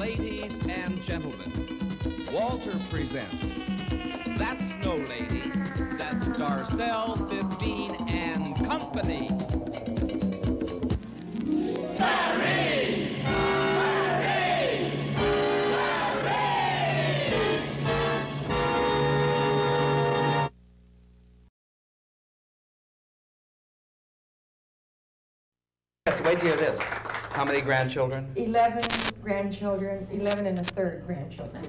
Ladies and gentlemen, Walter presents That Snow Lady, that's Darcelle XV and Company. Larry! Larry! Larry! Yes, wait to hear this. How many grandchildren? 11 grandchildren, 11 and a third grandchildren.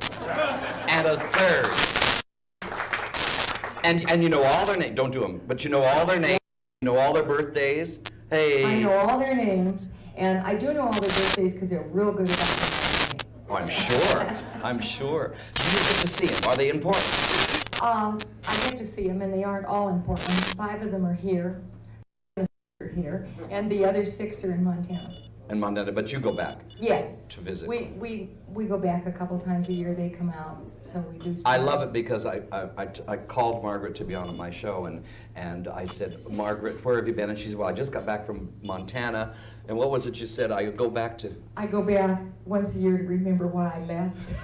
And a third. And you know all their names. Don't do them, but you know all their names. You know all their birthdays. Hey. I know all their names, and I do know all their birthdays because they're real good about remembering me. Oh, I'm sure. I'm sure. Do you get to see them? Are they important? I get to see them, and they aren't all important. 5 of them are here, and the other 6 are in Montana. In Montana, but you go back. Yes. To visit. We go back a couple times a year. They come out, so we do. I love it because I called Margaret to be on my show, and I said, Margaret, where have you been? And she said, well, I just got back from Montana. And what was it you said? I go back to? I go back once a year to remember why I left.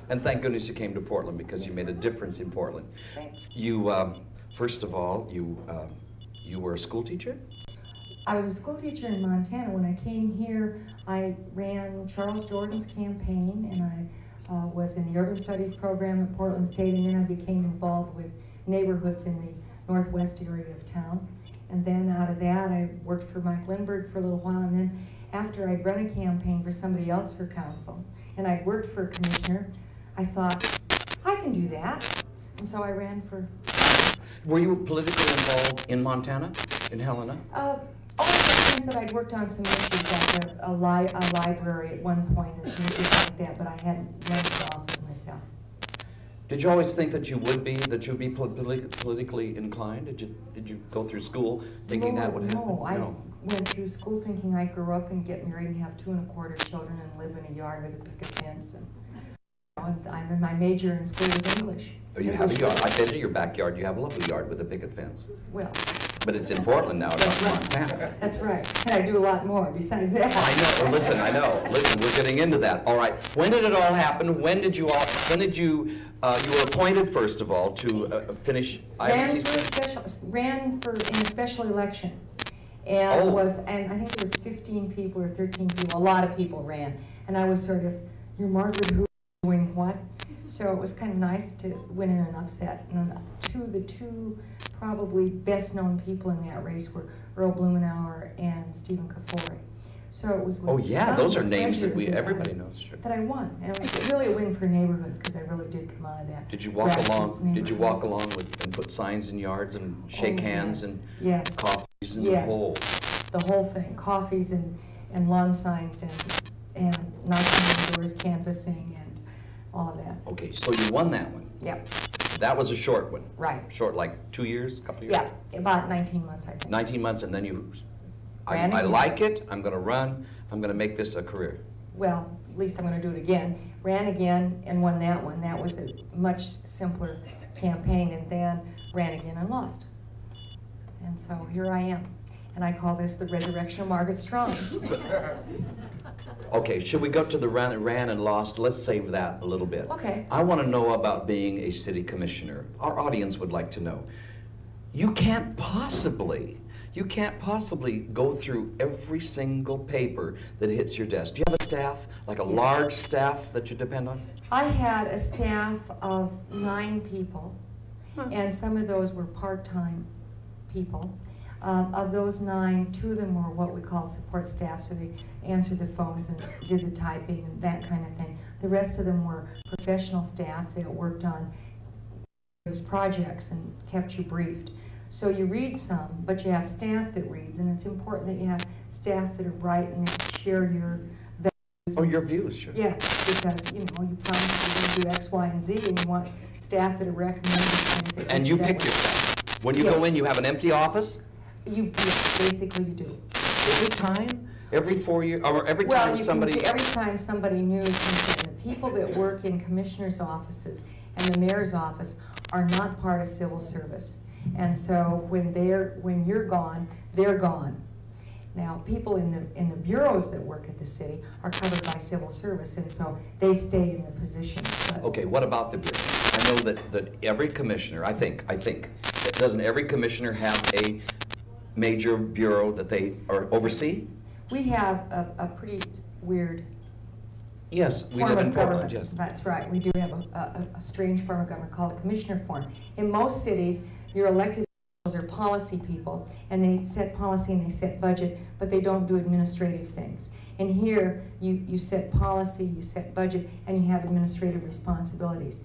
And thank goodness you came to Portland because you made a difference in Portland. Thanks. You, first of all, you were a school teacher? I was a school teacher in Montana. When I came here, I ran Charles Jordan's campaign, and I was in the urban studies program at Portland State, and then I became involved with neighborhoods in the northwest area of town. And then out of that, I worked for Mike Lindbergh for a little while, and then after I'd run a campaign for somebody else for council, and I'd worked for a commissioner, I thought, I can do that. And so I ran for... Were you politically involved in Montana, in Helena? All the things that I'd worked on some issues like a library at one point and some issues like that, but I hadn't run for office myself. Did you always think that you would be politically inclined? Did you go through school thinking that would happen? No, I went through school thinking I'd grow up and get married and have 2 1/4 children and live in a yard with a picket fence. And my major in school was English. Oh, you have a yard. I've been to your backyard. You have a lovely yard with a picket fence. Well. But it's in Portland now, it's not Montana. That's right. And I do a lot more besides that. I know. Well, listen, I know. Listen, we're getting into that. All right. When did it all happen? When did you you were appointed, first of all, to finish Ran for in a special election. And and I think there was 15 people or 13 people. A lot of people ran. And I was sort of, you're Margaret who doing what? So it was kind of nice to win in an upset. And the two probably best-known people in that race were Earl Blumenauer and Stephen Kafori. So it was oh yeah, those are names that everybody knows. Sure. That I won, and it was really a win for neighborhoods because I really did come out of that. Did you walk along? Did you walk along and put signs in yards and shake hands and coffees and the whole thing, coffees and lawn signs and knocking on doors, canvassing and all of that. Okay, so you won that one. Yep. That was a short one. Right. Short, like 2 years, a couple of years? Yeah, about 19 months, I think. 19 months, and then you, I like it, I'm going to run, I'm going to make this a career. Well, at least I'm going to do it again. Ran again and won that one. That was a much simpler campaign, and then ran again and lost. And so here I am. And I call this the resurrection of Margaret Strachan. Okay, should we go to the ran and lost? Let's save that a little bit. Okay. I want to know about being a city commissioner. Our audience would like to know. You can't possibly go through every single paper that hits your desk. Do you have a staff, like a large staff that you depend on? I had a staff of 9 people, and some of those were part-time people. Of those 9, 2 of them were what we call support staff, so they answered the phones and did the typing and that kind of thing. The rest of them were professional staff that worked on those projects and kept you briefed. So you read some, but you have staff that reads, and it's important that you have staff that are bright and that share your values. Oh, your views, sure. Yeah, because, you know, you promise you're going to do X, Y, and Z, and you want staff that are recommending things that and you pick your staff. When you go in, you have an empty office? Basically you do. Every time? Every 4 years? Or every time somebody... Well, every time somebody new comes in. The people that work in commissioners' offices and the mayor's office are not part of civil service. And so when you're gone, they're gone. Now, people in the bureaus that work at the city are covered by civil service, and so they stay in the position. But Okay, what about the bureau? I know that every commissioner, I think, doesn't every commissioner have a major bureau that they oversee? we have a pretty weird Yes, we form live in of Portland, government. yes. That's right. We do have a strange form of government called a commissioner form. In most cities, your elected officials are policy people, and they set policy and they set budget, but they don't do administrative things. And here, you set policy, you set budget, and you have administrative responsibilities.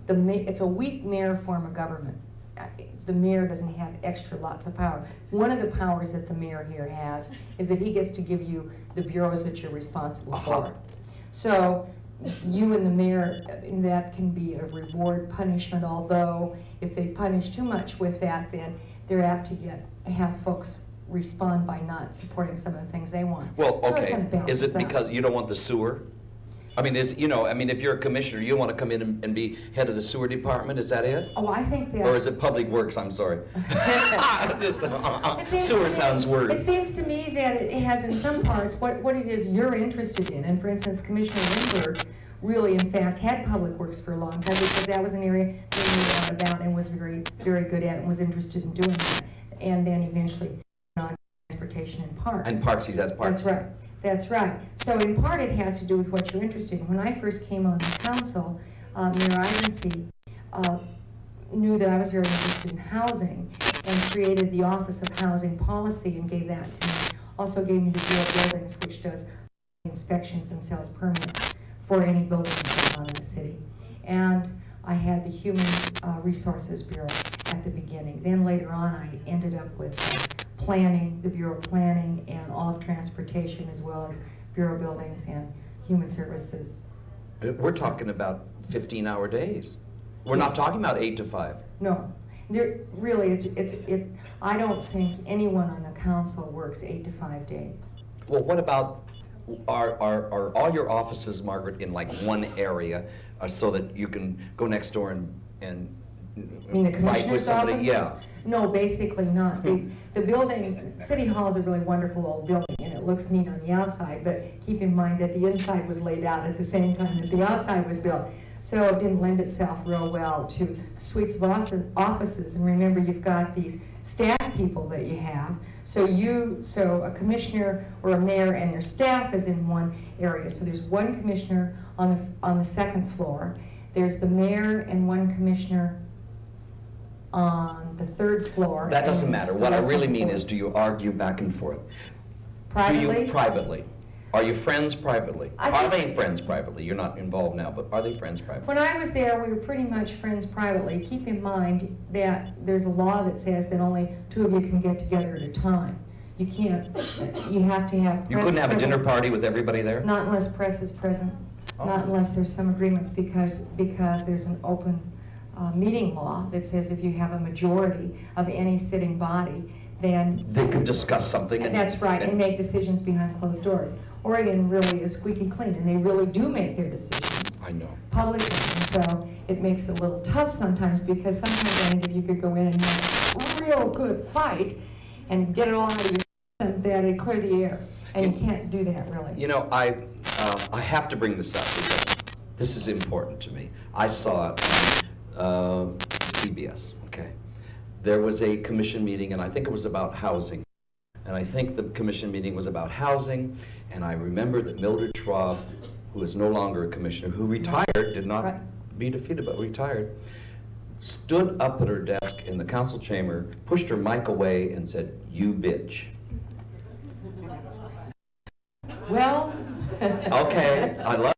It's a weak mayor form of government. The mayor doesn't have extra lots of power. One of the powers that the mayor here has is that he gets to give you the bureaus that you're responsible for. So you and the mayor, that can be a reward punishment, although if they punish too much with that, then they're apt to have folks respond by not supporting some of the things they want. Well, So it okay, kind of balances is it out. because you don't want the sewer? I mean, if you're a commissioner, you want to come in and be head of the sewer department, is that it? Oh, I think that... Or is it public works, I'm sorry? Sewer sounds It weird. seems to me that it has in some parts what it is you're interested in. And for instance, Commissioner Lindbergh really, in fact, had public works for a long time because that was an area that he knew a lot about and was very, very good at and was interested in doing that. And then eventually, transportation and parks. And parks, that's parks. That's right. That's right. So in part it has to do with what you're interested in. When I first came on the council, Mayor Ivancy knew that I was very interested in housing and created the Office of Housing Policy and gave that to me. Also gave me the Bureau of Buildings, which does inspections and sells permits for any building that's going on in the city. And I had the Human Resources Bureau at the beginning. Then later on I ended up with planning, the Bureau of Planning, and all of transportation, as well as Bureau of Buildings and Human Services. We're talking about 15-hour days. We're not talking about 8 to 5. No, really, I don't think anyone on the council works 8 to 5 days. Well, what about, are all your offices, Margaret, in like one area so that you can go next door and I mean, the fight with commissioner's somebody? offices? Yeah. No, basically not. The building, City Hall is a really wonderful old building, and it looks neat on the outside, but keep in mind that the inside was laid out at the same time that the outside was built. So it didn't lend itself real well to suites of offices. And remember, you've got these staff people that you have. So a commissioner or a mayor and their staff is in one area. So there's one commissioner on the second floor. There's the mayor and one commissioner on the third floor. That doesn't matter. What I really mean floor. is, do you argue back and forth? Privately? Do you privately? Are you friends privately? I Are think- they friends privately? You're not involved now, but are they friends privately? When I was there, we were pretty much friends privately. Keep in mind that there's a law that says that only 2 of you can get together at a time. You can't, you have to have press You couldn't have a present. dinner party with everybody there? Not unless press is present, Oh. not unless there's some agreements, because there's an open meeting law that says if you have a majority of any sitting body, then They could discuss something. that's right, and make decisions behind closed doors. Oregon really is squeaky clean, and they really do make their decisions I know. publicly, and so it makes it a little tough sometimes, because sometimes I think if you could go in and have a real good fight and get it all out of your system, that it'd clear the air, and you can't do that really. You know, I have to bring this up because this is important to me. I saw it on CBS, okay? There was a commission meeting, and I think it was about housing. And I think the commission meeting was about housing, and I remember that Mildred Schwab, who is no longer a commissioner, who retired, did not Right. be defeated, but retired, stood up at her desk in the council chamber, pushed her mic away, and said, "You bitch." Well, Okay, I love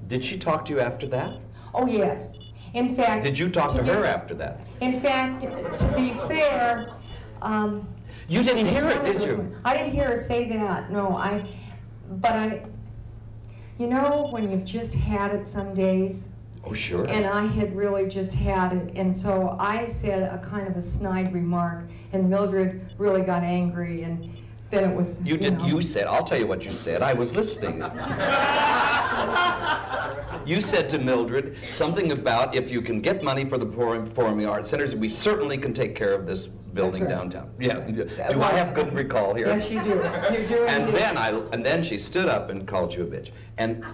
did she talk to you after that? oh yes. In fact, Did you talk to give- her after that? In fact, to be fair, You didn't hear it, did this you? one. I didn't hear her say that. No, you know, when you've just had it some days, Oh, sure. and I had really just had it, and so I said a kind of a snide remark, and Mildred really got angry, and then it was, You did. know. You said. I'll tell you what you said. I was listening. You said to Mildred something about if you can get money for the performing arts centers, we certainly can take care of this building right. downtown. Yeah. Do I have good recall here? Yes, you do. You do. And then she stood up and called you a bitch. And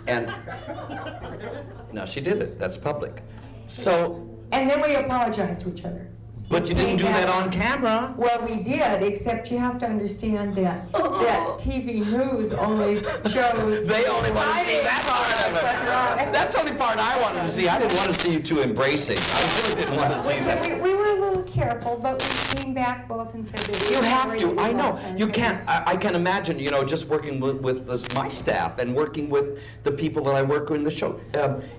no, she did it. That's public. So. And then we apologized to each other. But you didn't do that on camera. Well, we did, except you have to understand that TV news only shows. They only want to see that part of it. That's right. That's the only part I wanted to see. I didn't want to see you two embracing. I really didn't want to see that. We were a little careful, but we came back both and said that You have to. I know. You can't. can't. I can imagine. You know, just working with my staff and working with the people that I work with in the show.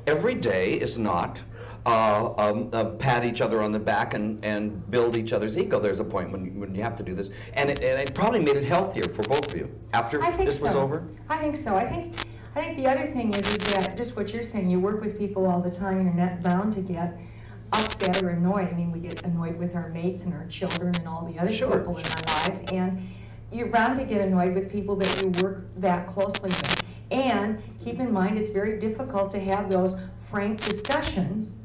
Every day is not. Pat each other on the back and build each other's ego. There's a point when you have to do this, and it probably made it healthier for both of you after this was over. I think so. I think the other thing is that just what you're saying. You work with people all the time, and you're not bound to get upset or annoyed. I mean, we get annoyed with our mates and our children and all the other people in our lives, and you're bound to get annoyed with people that you work that closely with. And keep in mind, it's very difficult to have those frank discussions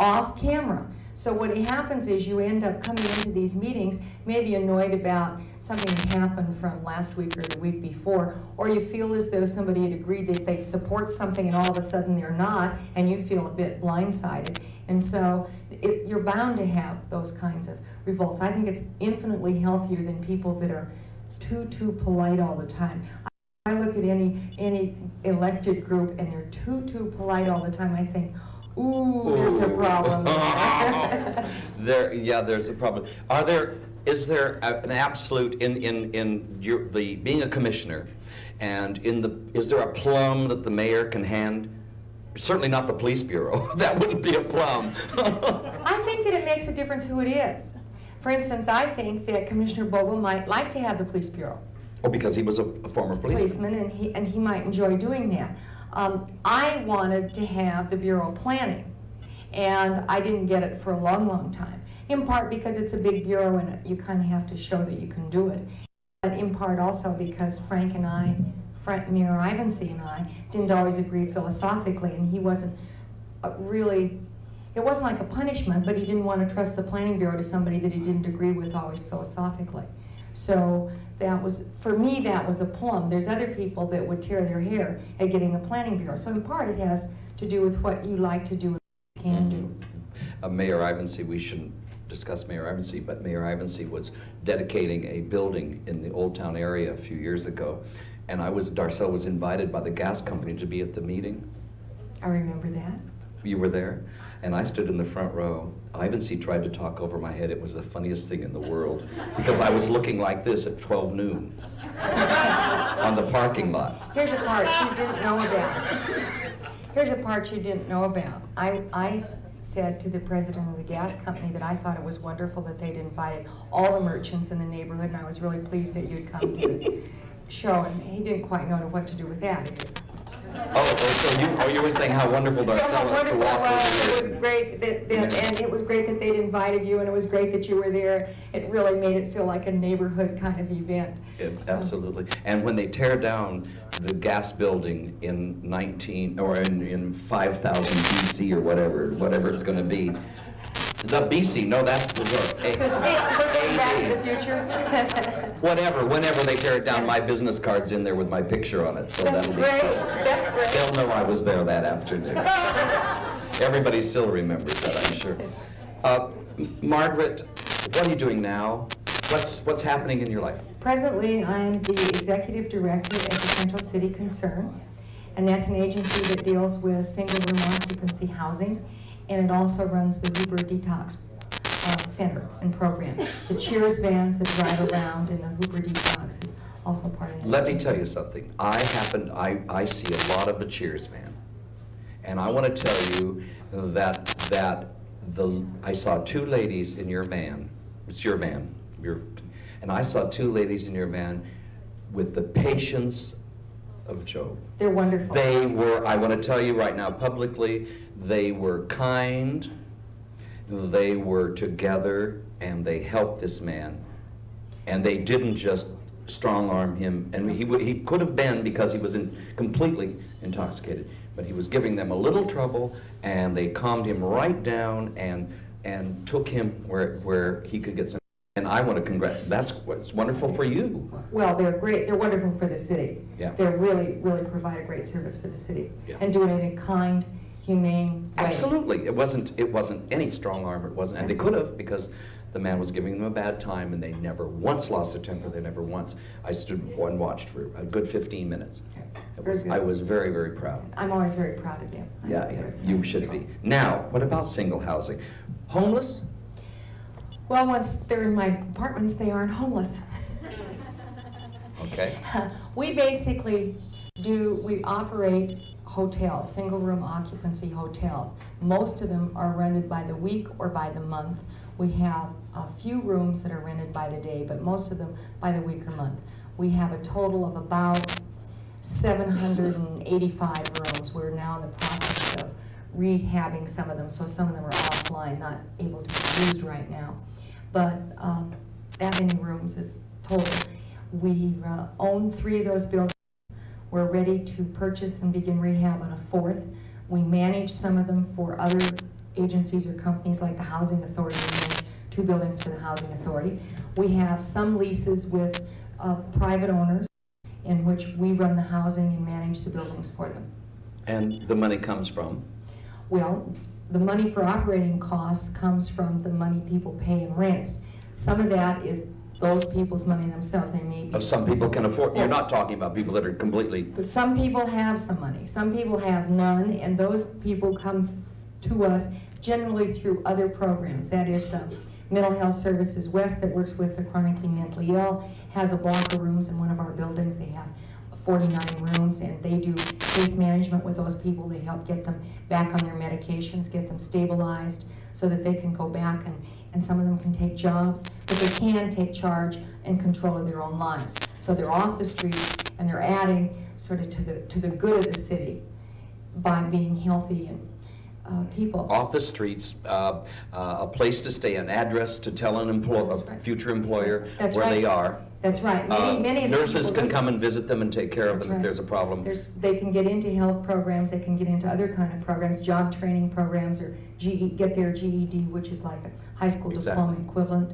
off camera. So what happens is you end up coming into these meetings maybe annoyed about something that happened from last week or the week before, or you feel as though somebody had agreed that they'd support something and all of a sudden they're not, and you feel a bit blindsided. And so you're bound to have those kinds of revolts. I think it's infinitely healthier than people that are too polite all the time. I look at any elected group and they're too polite all the time. I think, ooh, there's a problem there. There's a problem. Is there an absolute in being a commissioner, and is there a plum that the mayor can hand? Certainly not the police bureau. That wouldn't be a plum. I think that it makes a difference who it is. For instance, I think that Commissioner Bogle might like to have the police bureau. Oh, because he was a former policeman. And he might enjoy doing that. I wanted to have the Bureau of Planning, and I didn't get it for a long time. In part because it's a big bureau and you kind of have to show that you can do it. But in part also because Mayor Ivancy and I didn't always agree philosophically, and he wasn't really, it wasn't like a punishment, but he didn't want to trust the Planning Bureau to somebody that he didn't agree with always philosophically. So that was, for me, that was a plum. There's other people that would tear their hair at getting the Planning Bureau. So in part it has to do with what you like to do and what you can do. Mayor Ivancy, we shouldn't discuss Mayor Ivancy, but Mayor Ivancy was dedicating a building in the Old Town area a few years ago, and Darcelle was invited by the gas company to be at the meeting. I remember that. You were there, and I stood in the front row. Ivancy tried to talk over my head. It was the funniest thing in the world, because I was looking like this at 12 noon on the parking lot. Here's a part you didn't know about. I said to the president of the gas company that I thought it was wonderful that they'd invited all the merchants in the neighborhood, and I was really pleased that you'd come to the show, and he didn't quite know what to do with that. So you were saying how wonderful Darcelle was to walk over. It was great and it was great that they'd invited you, and it was great that you were there. It really made it feel like a neighborhood kind of event. Absolutely. And when they tear down the gas building in 5000 BC or whatever it's going to be. The BC, no, that's the we're going back to the future. Whenever they tear it down, my business card's in there with my picture on it. So That's great. That's great. They'll know I was there that afternoon. Everybody still remembers that, I'm sure. Margaret, what are you doing now? What's happening in your life? Presently, I'm the executive director at the Central City Concern, and that's an agency that deals with single-room occupancy housing, and it also runs the Hooper Detox Center and program. The Cheers vans that drive around in the Hooper Detox is also part of that. Let me tell you something. I see a lot of the Cheers van, and I want to tell you that I saw two ladies in your van. It's your van. And I saw two ladies in your van with the patience of Job. They're wonderful. They were, I want to tell you right now publicly, they were kind, they were together, and they helped this man. And they didn't just strong-arm him, and he could have been, because he was completely intoxicated, but he was giving them a little trouble, and they calmed him right down and took him where he could get some. And I want to congratulate. That's what's wonderful for you. Well, they're great. They're wonderful for the city. Yeah. They really provide a great service for the city, Yeah. and do it in a kind, humane way. Absolutely. It wasn't any strong arm. It wasn't, and they could have, because the man was giving them a bad time, and they never once lost their temper. They never once. I stood and watched for a good 15 minutes. Very I was very, very proud. I'm always very proud of you. Yeah, you should be. Now, what about single housing? Homeless? Well, once they're in my apartments, they aren't homeless. Okay. We basically we operate hotels, single room occupancy hotels. Most of them are rented by the week or by the month. We have a few rooms that are rented by the day, but most of them by the week or month. We have a total of about 785 rooms. We're now in the process of rehabbing some of them, so some of them are offline, not able to be used right now. But that many rooms is total. We own 3 of those buildings. We're ready to purchase and begin rehab on a 4th. We manage some of them for other agencies or companies like the Housing Authority. We manage 2 buildings for the Housing Authority. We have some leases with private owners in which we run the housing and manage the buildings for them. And the money comes from? Well, the money for operating costs comes from the money people pay in rents. Some of that is those people's money themselves. They may be. Some people can afford. You're not talking about people that are completely. But some people have some money. Some people have none, and those people come to us generally through other programs. That is the Mental Health Services West, that works with the chronically mentally ill, has a block of rooms in one of our buildings. They have 49 rooms, and they do case management with those people. They help get them back on their medications, get them stabilized so that they can go back, and some of them can take jobs, but they can take charge and control of their own lives. So they're off the streets, and they're adding sort of to the good of the city by being healthy and people. Off the streets, a place to stay, an address to tell an Right. future employer That's where right. they are. That's right. Many of the nurses people can do. come and visit them and take care of That's them if right. there's a problem. They can get into health programs, they can get into other kind of programs, job training programs, or get their GED, which is like a high school diploma equivalent,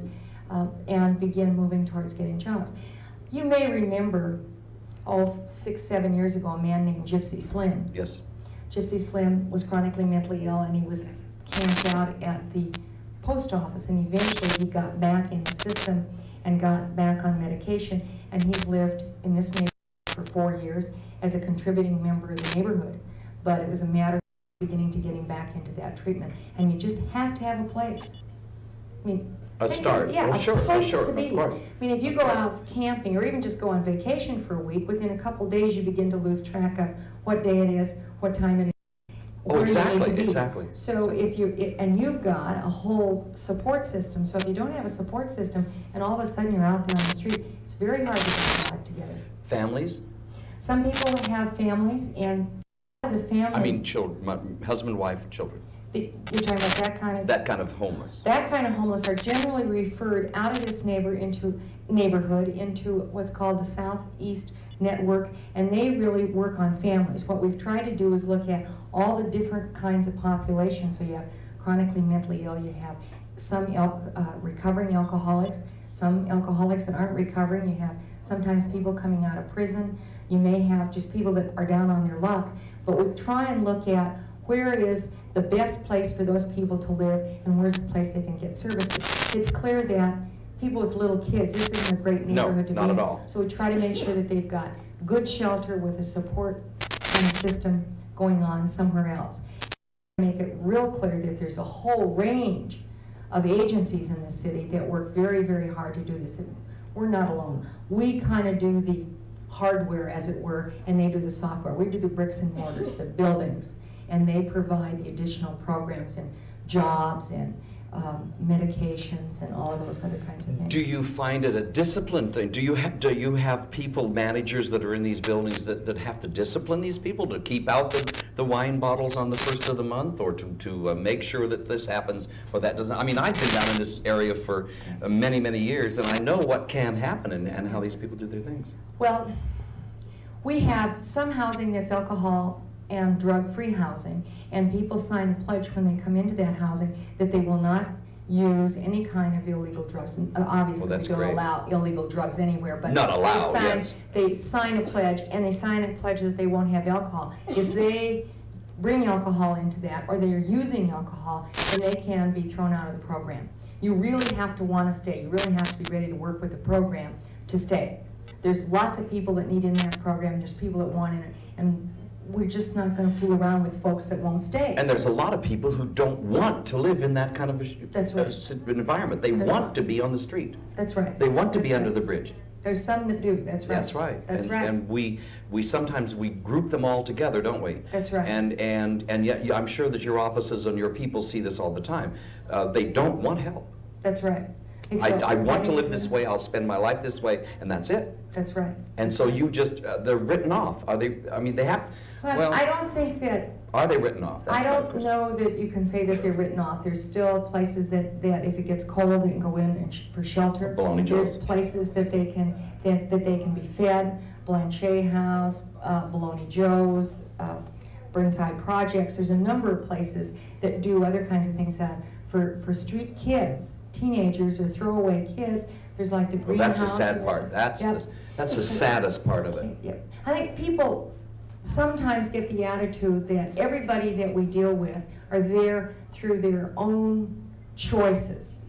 and begin moving towards getting jobs. You may remember, 6, 7 years ago, a man named Gypsy Slim. Yes. Gypsy Slim was chronically mentally ill, and he was camped out at the post office, and eventually he got back in the system and got back on medication, and he's lived in this neighborhood for 4 years as a contributing member of the neighborhood. But it was a matter of beginning to get him back into that treatment, and you just have to have a place. I mean, A start. yeah, Oh, a sure, place sure, to of be. course. I mean, if you go out camping or even just go on vacation for a week, within a couple days you begin to lose track of what day it is, what time it is. Oh, where you need to exactly, be. exactly. So if and you've got a whole support system, so if you don't have a support system and all of a sudden you're out there on the street, it's very hard to get life together. Families? Some people have families, and the families. I mean children, husband, wife, children. You're talking about that kind of. That kind of homeless. That kind of homeless are generally referred out of this neighborhood into what's called the Southeast Network, and they really work on families. What we've tried to do is look at all the different kinds of populations. So you have chronically mentally ill, you have some recovering alcoholics, some alcoholics that aren't recovering, you have sometimes people coming out of prison, you may have just people that are down on their luck, but we try and look at where is the best place for those people to live, and where's the place they can get services. It's clear that people with little kids, this isn't a great neighborhood to be in. No, not at all. So we try to make sure that they've got good shelter with a support kind of system going on somewhere else. Make it real clear that there's a whole range of agencies in the city that work very, very hard to do this. And we're not alone. We kind of do the hardware, as it were, and they do the software. We do the bricks and mortars, the buildings, and they provide the additional programs and jobs and medications and all of those other kinds of things. Do you find it a discipline thing? Do you have people, managers that are in these buildings that have to discipline these people to keep out the wine bottles on the first of the month, or to make sure that this happens or that doesn't? I mean, I've been down in this area for many, many years, and I know what can happen and how these people do their things. Well, we have some housing that's alcohol and drug-free housing, and people sign a pledge when they come into that housing that they will not use any kind of illegal drugs. And obviously, Well, we that's don't great. allow illegal drugs anywhere, but Not allowed, yes. they sign a pledge, and they sign a pledge that they won't have alcohol. If they bring alcohol into that, or they are using alcohol, then they can be thrown out of the program. You really have to want to stay. You really have to be ready to work with the program to stay. There's lots of people that need in that program. There's people that want in it, and we're just not going to fool around with folks that won't stay. And there's a lot of people who don't want to live in that kind of That's right. environment. They That's want right. to be on the street. That's right. They want to be That's under right. the bridge. There's some that do. That's right. That's right. That's and, right. And we sometimes we group them all together, don't we? That's right. And yet I'm sure that your offices and your people see this all the time. They don't want help. That's right. I want to live this way. I'll spend my life this way, and that's it. That's right. And so you just they're written off. Are they? I mean, they have. Well, I don't think that. Are they written off? That's I my don't question. know that you can say that they're written off. There's still places that if it gets cold, they can go in and for shelter. Bologna There's Joe's. places that they can be fed. Blanchet House, Bologna Joe's, Burnside Projects. There's a number of places that do other kinds of things that for street kids, teenagers or throwaway kids. There's like the Well, greenhouse. that's the sad part. That's the saddest part of it. Yep. I think people sometimes get the attitude that everybody that we deal with are there through their own choices.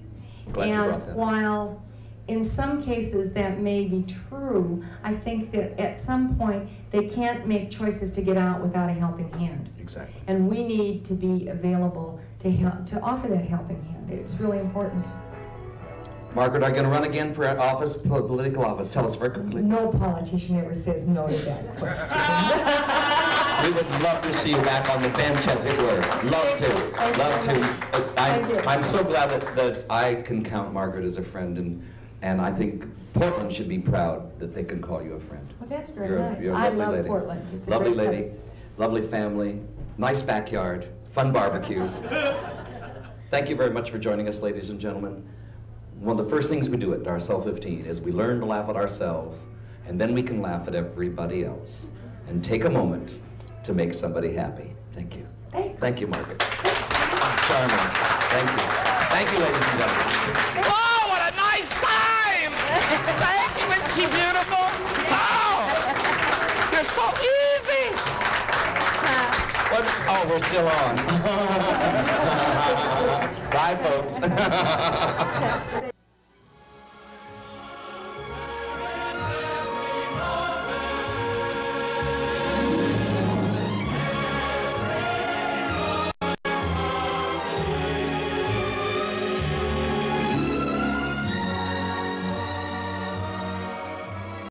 Glad you And brought that up. while in some cases that may be true, I think that at some point they can't make choices to get out without a helping hand. Exactly. And we need to be available to help, to offer that helping hand. It's really important. Margaret, are you going to run again for office, political office? Tell us very quickly. No politician ever says no to that question. We would love to see you back on the bench, as it were. Love to. Thank you Love very to. much. Thank you. I'm so glad that I can count Margaret as a friend, and I think Portland should be proud that they can call you a friend. Well, that's very You're a- nice. you're a I lovely love lady. Portland. It's a Lovely great lady, place. lovely family, nice backyard, fun barbecues. Thank you very much for joining us, ladies and gentlemen. One of the first things we do at Darcelle 15 is we learn to laugh at ourselves, and then we can laugh at everybody else. And take a moment to make somebody happy. Thank you. Thanks. Thank you, Margaret. Charming. Thank you. Thank you, ladies and gentlemen. Oh, what a nice time! Thank you, isn't she beautiful? Oh, you're so easy. What? Oh, we're still on. Bye, folks.